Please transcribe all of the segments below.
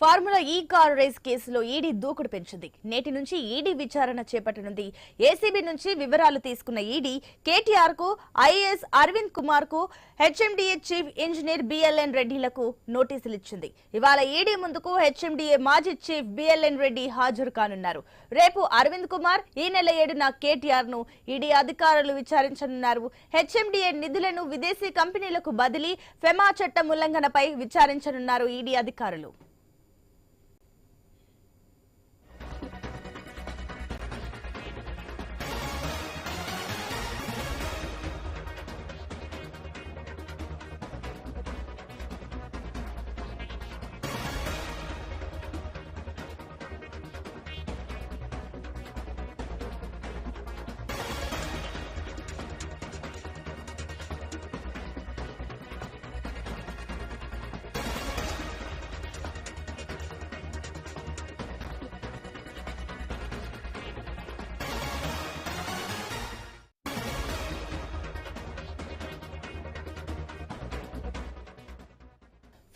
Formula ఈ car race కేసులో ED దూకుడు పెంచింది. నేటి నుంచి ఈడీ విచారణ చేపట్టనుంది. ఏసీబీ నుంచి వివరాలు తీసుకున్న ఈడీ కేటీఆర్ కు, ఐఏఎస్ అరవింద్ కుమార్ కు, హెచ్ఎండిఏ చీఫ్ ఇంజనీర్ బిఎల్ఎన్ రెడ్డిలకు నోటీసులు ఇచ్చింది. ఇవాళ ఈడీ ముందుకు హెచ్ఎండిఏ మాజీ చీఫ్ బిఎల్ఎన్ రెడ్డి హాజరు కానున్నారు. రేపు అరవింద్ కుమార్, ఈ నెల 7న కేటీఆర్ ను ఈడీ అధికారులు విచారించనున్నారు. హెచ్ఎండిఏ నిధులను విదేశీ కంపెనీలకు బదిలీ, ఫెమా చట్టం ఉల్లంఘనపై విచారించనున్నారు ఈడీ అధికారులు.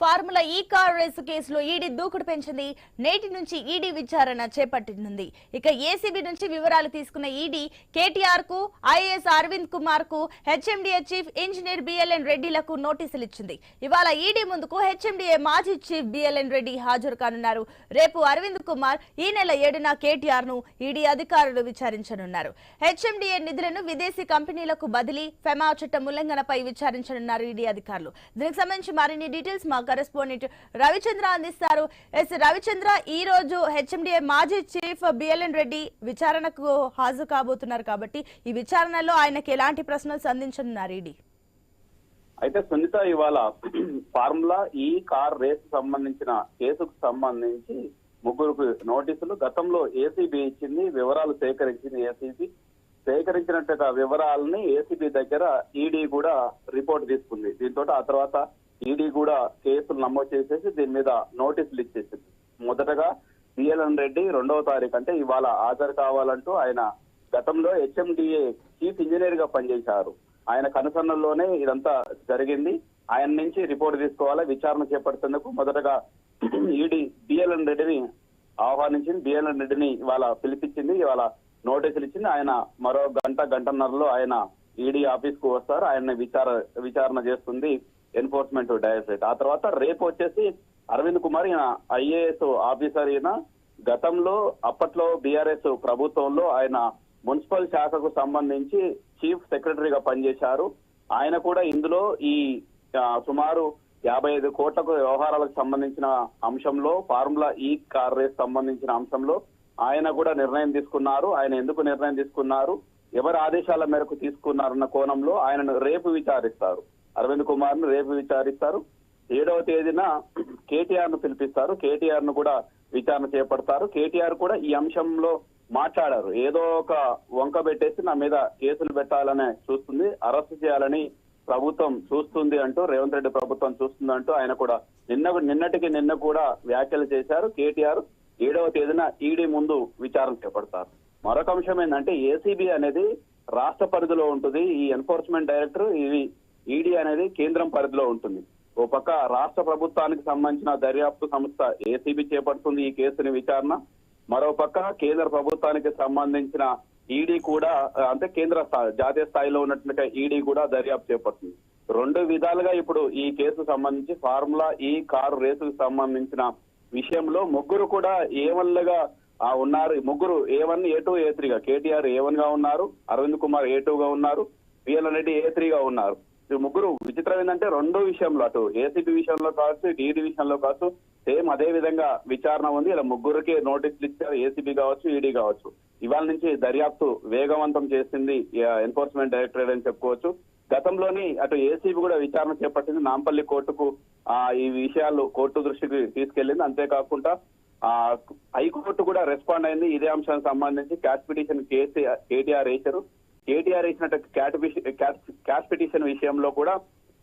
ఫార్ములా ఈ కార్ రేసు కేసులో ఈడీ దూకుడు పెంచింది. నేటి నుంచి ఈడీ విచారణ చేపట్టనుంది. ఇక ఏసీబీ నుంచి వివరాలు తీసుకున్న ఈడీ కేటీఆర్ కు, ఐఏఎస్ అరవింద్ కుమార్ కు, హెచ్ఎండిఏ చీఫ్ ఇంజనీర్ బిఎల్ఎన్ రెడ్డిలకు నోటీసులు ఇచ్చింది. ఇవాళ ఈడీ ముందుకు హెచ్ఎండిఏ మాజీ చీఫ్ బిఎల్ఎన్ రెడ్డి హాజరు కానున్నారు. రేపు అరవింద్ కుమార్, ఈ నెల 7న కేటీఆర్ ను ఈడీ అధికారులు విచారించనున్నారు. హెచ్ఎండిఏ నిధులను విదేశీ కంపెనీలకు బదిలీ, ఫెమా చట్టం ఉల్లంఘనపై విచారించనున్నారు ఈడీ అధికారులు. దీనికి సంబంధించి మరిన్ని డీటెయిల్స్ మా కరెస్పాండెంట్ రవిచంద్ర అందిస్తారు. రవిచంద్ర, ఈ రోజు హెచ్ఎండిఏ మాజీ చీఫ్ బిఎల్ఎన్ రెడ్డి విచారణకు హాజరు కాబోతున్నారు కాబట్టి ఈ విచారణలో ఆయనకి ఎలాంటి ప్రశ్నలు సంధించనున్నారు ఈడీ? అయితే సునీత, ఇవాళ ఫార్ములా ఈ కార్ రేస్ సంబంధించిన కేసుకు సంబంధించి ముగ్గురు నోటీసులు గతంలో ఏసీబీ ఇచ్చింది. వివరాలు సేకరించింది ఏసీబీ. సేకరించినట్టుగా వివరాలని ఏసీబీ దగ్గర ఈడీ కూడా రిపోర్ట్ తీసుకుంది. దీంతో ఆ తర్వాత ఈడీ కూడా కేసులు నమోదు చేసేసి దీని మీద నోటీసులు ఇచ్చేసింది. మొదటగా బిఎల్ఎన్ రెడ్డి 2వ తారీఖు అంటే ఇవాళ హాజరు కావాలంటూ ఆయన గతంలో హెచ్ఎండిఏ చీఫ్ ఇంజనీర్ గా పనిచేశారు. ఆయన కనుసన్నల్లోనే ఇదంతా జరిగింది. ఆయన నుంచి రిపోర్ట్ తీసుకోవాలా, విచారణ చేపడుతున్నందుకు మొదటగా ఈడీ బిఎల్ఎన్ రెడ్డిని ఆహ్వానించింది. బిఎల్ఎన్ రెడ్డిని ఇవాళ పిలిపించింది. ఇవాళ నోటీసులు ఇచ్చింది. ఆయన మరో గంటన్నరలో ఆయన ఈడీ ఆఫీస్ కు వస్తారు. ఆయన్ని విచారణ చేస్తుంది ఎన్ఫోర్స్మెంట్ డైరెక్టరేట్. ఆ తర్వాత రేపు వచ్చేసి అరవింద్ కుమార్, ఈయన ఐఏఎస్ ఆఫీసర్. ఈయన గతంలో అప్పట్లో బీఆర్ఎస్ ప్రభుత్వంలో ఆయన మున్సిపల్ శాఖకు సంబంధించి చీఫ్ సెక్రటరీగా పనిచేశారు. ఆయన కూడా ఇందులో ఈ సుమారు 55 కోట్లకు వ్యవహారాలకు సంబంధించిన అంశంలో, ఫార్ములా ఈ కార్ రేస్ సంబంధించిన అంశంలో ఆయన కూడా నిర్ణయం తీసుకున్నారు. ఆయన ఎందుకు నిర్ణయం తీసుకున్నారు, ఎవరి ఆదేశాల మేరకు తీసుకున్నారన్న కోణంలో ఆయనను రేపు విచారిస్తారు. అరవింద్ కుమార్ ను రేపు విచారిస్తారు. 7వ తేదీన కేటీఆర్ ను పిలిపిస్తారు. కేటీఆర్ ను కూడా విచారణ చేపడతారు. కేటీఆర్ కూడా ఈ అంశంలో మాట్లాడారు. ఏదో ఒక వంక పెట్టేసి నా మీద కేసులు పెట్టాలనే చూస్తుంది, అరెస్ట్ చేయాలని ప్రభుత్వం చూస్తుంది అంటూ, రేవంత్ రెడ్డి ప్రభుత్వం చూస్తుంది అంటూ ఆయన కూడా నిన్న కూడా వ్యాఖ్యలు చేశారు. కేటీఆర్ 7వ తేదీన ఈడీ ముందు విచారణ చేపడతారు. మరొక అంశం ఏంటంటే ఏసీబీ అనేది రాష్ట్ర పరిధిలో ఉంటుంది. ఈ ఎన్ఫోర్స్మెంట్ డైరెక్టర్, ఇది ఈడీ అనేది కేంద్రం పరిధిలో ఉంటుంది. ఓ పక్క రాష్ట్ర ప్రభుత్వానికి సంబంధించిన దర్యాప్తు సంస్థ ఏసీబీ చేపడుతుంది ఈ కేసుని విచారణ. మరో పక్క కేంద్ర ప్రభుత్వానికి సంబంధించిన ఈడీ కూడా, అంటే జాతీయ స్థాయిలో ఉన్నట్టుగా ఈడీ కూడా దర్యాప్తు చేపడుతుంది. 2 విధాలుగా ఇప్పుడు ఈ కేసు సంబంధించి ఫార్ములా ఈ కారు రేసుకు సంబంధించిన విషయంలో ముగ్గురు కూడా A1లుగా ఉన్నారు. ముగ్గురు A1, A2, A3గా. కేటీఆర్ A1 గా ఉన్నారు, అరవింద్ కుమార్ A2 గా ఉన్నారు, బిఎల్ఎన్ రెడ్డి A3 గా ఉన్నారు. ఈ ముగ్గురు విచిత్రం ఏంటంటే 2 విషయంలో, అటు ఏసీబీ విషయంలో కావచ్చు, ఈడీ విషయంలో కావచ్చు, సేమ్ అదే విధంగా విచారణ ఉంది. ఇలా ముగ్గురికి నోటీసులు ఇచ్చారు, ఏసీబీ కావచ్చు, ఈడీ కావచ్చు. ఇవాళ నుంచి దర్యాప్తు వేగవంతం చేసింది ఎన్ఫోర్స్మెంట్ డైరెక్టరేట్ అని చెప్పుకోవచ్చు. గతంలోని అటు ఏసీబీ కూడా విచారణ చేపట్టింది. నాంపల్లి కోర్టుకు ఈ విషయాలు కోర్టు దృష్టికి తీసుకెళ్లింది. అంతేకాకుండా హైకోర్టు కూడా రెస్పాండ్ అయింది. ఇదే అంశానికి సంబంధించి క్యాష్ పిటిషన్ కేటీఆర్ వేశారు. కేటీఆర్ వేసినట్టు క్యాష్ పిటిషన్ విషయంలో కూడా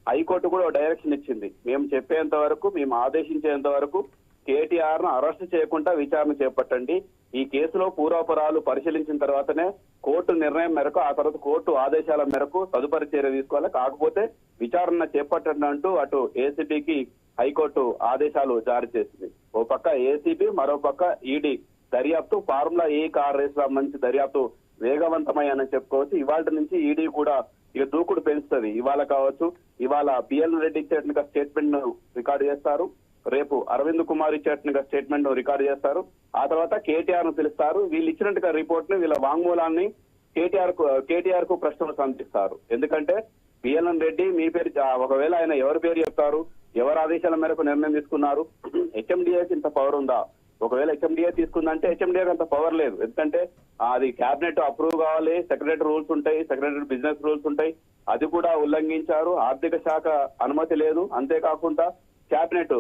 హైకోర్టు కూడా డైరెక్షన్ ఇచ్చింది. మేము చెప్పేంత వరకు, మేము ఆదేశించేంత వరకు కేటీఆర్ ను అరెస్ట్ చేయకుండా విచారణ చేపట్టండి. ఈ కేసులో పూర్వాపరాలు పరిశీలించిన తర్వాతనే కోర్టు నిర్ణయం మేరకు, ఆ తర్వాత కోర్టు ఆదేశాల మేరకు తదుపరి చర్య తీసుకోవాలి. కాకపోతే విచారణ చేపట్టనంటూ అటు ఏసీబీకి హైకోర్టు ఆదేశాలు జారీ చేసింది. ఓ పక్క ఏసీబీ, మరో పక్క ఈడీ దర్యాప్తు, ఫార్ములా ఈ కార్ రేస్ సంబంధించి దర్యాప్తు వేగవంతమయ్యానని చెప్పుకోవచ్చు. ఇవాళ నుంచి ఈడీ కూడా ఇక దూకుడు పెంచుతుంది. ఇవాళ కావచ్చు, ఇవాళ బిఎల్ రెడ్డి ఇచ్చేట్టుగా స్టేట్మెంట్ ను రికార్డు చేస్తారు, రేపు అరవింద్ కుమార్ ఇచ్చేట్టుగా స్టేట్మెంట్ ను రికార్డు చేస్తారు, ఆ తర్వాత కేటీఆర్ ను పిలుస్తారు. వీళ్ళు ఇచ్చినట్టుగా రిపోర్ట్ ని, వీళ్ళ వాంగ్మూలాన్ని కేటీఆర్ కు ప్రశ్నలు సంధిస్తారు. ఎందుకంటే బిఎల్ఎన్ రెడ్డి మీ పేరు, ఒకవేళ ఆయన ఎవరి పేరు చెప్తారు, ఎవరి ఆదేశాల మేరకు నిర్ణయం తీసుకున్నారు, హెచ్ఎండిఏకి ఇంత పవర్ ఉందా? ఒకవేళ హెచ్ఎండిఏ తీసుకుందంటే హెచ్ఎండిఏకి అంత పవర్ లేదు. ఎందుకంటే అది క్యాబినెట్ అప్రూవ్ కావాలి, సెక్రటరీ రూల్స్ ఉంటాయి, సెక్రటరీ బిజినెస్ రూల్స్ ఉంటాయి, అది కూడా ఉల్లంఘించారు. ఆర్థిక శాఖ అనుమతి లేదు. అంతేకాకుండా క్యాబినెట్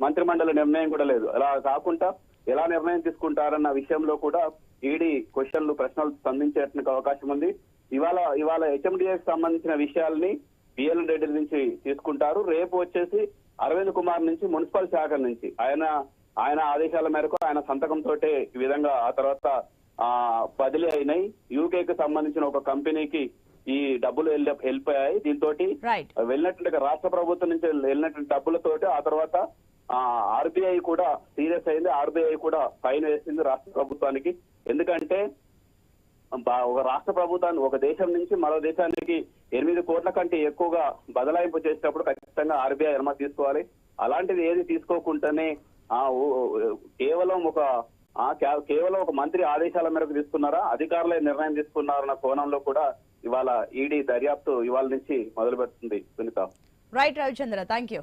మంత్రిమండలి నిర్ణయం కూడా లేదు. అలా కాకుండా ఎలా నిర్ణయం తీసుకుంటారన్న విషయంలో కూడా ఈడీ ప్రశ్నలు సంధించేందుకు అవకాశం ఉంది. ఇవాళ హెచ్ఎండిఏకి సంబంధించిన విషయాల్ని బిఎల్ రెడ్డి నుంచి తీసుకుంటారు. రేపు వచ్చేసి అరవింద్ కుమార్ నుంచి, మున్సిపల్ శాఖ నుంచి ఆయన ఆదేశాల మేరకు ఆయన సంతకంతో ఈ విధంగా ఆ తర్వాత బదిలీ అయినాయి. యూకేకి సంబంధించిన ఒక కంపెనీకి ఈ డబ్బులు వెళ్ళిపోయాయి. దీంతో వెళ్ళినట్టుగా రాష్ట్ర ప్రభుత్వం నుంచి వెళ్ళినటువంటి డబ్బులతోటి ఆ తర్వాత ఆర్బీఐ కూడా సీరియస్ అయింది. ఆర్బీఐ కూడా ఫైన్ వేసింది రాష్ట్ర ప్రభుత్వానికి. ఎందుకంటే ఒక రాష్ట్ర ప్రభుత్వాన్ని ఒక దేశం నుంచి మరో దేశానికి 8 కోట్ల కంటే ఎక్కువగా బదలాయింపు చేసినప్పుడు ఖచ్చితంగా ఆర్బీఐ అనుమతి తీసుకోవాలి. అలాంటిది ఏది తీసుకోకుండానే కేవలం ఒక మంత్రి ఆదేశాల మేరకు తీసుకున్నారా, అధికారులే నిర్ణయం తీసుకున్నారన్న కోణంలో కూడా ఇవాళ ఈడీ దర్యాప్తు ఇవాళ నుంచి మొదలు పెడుతుంది. Sunitha. Right Ravichandra, thank you.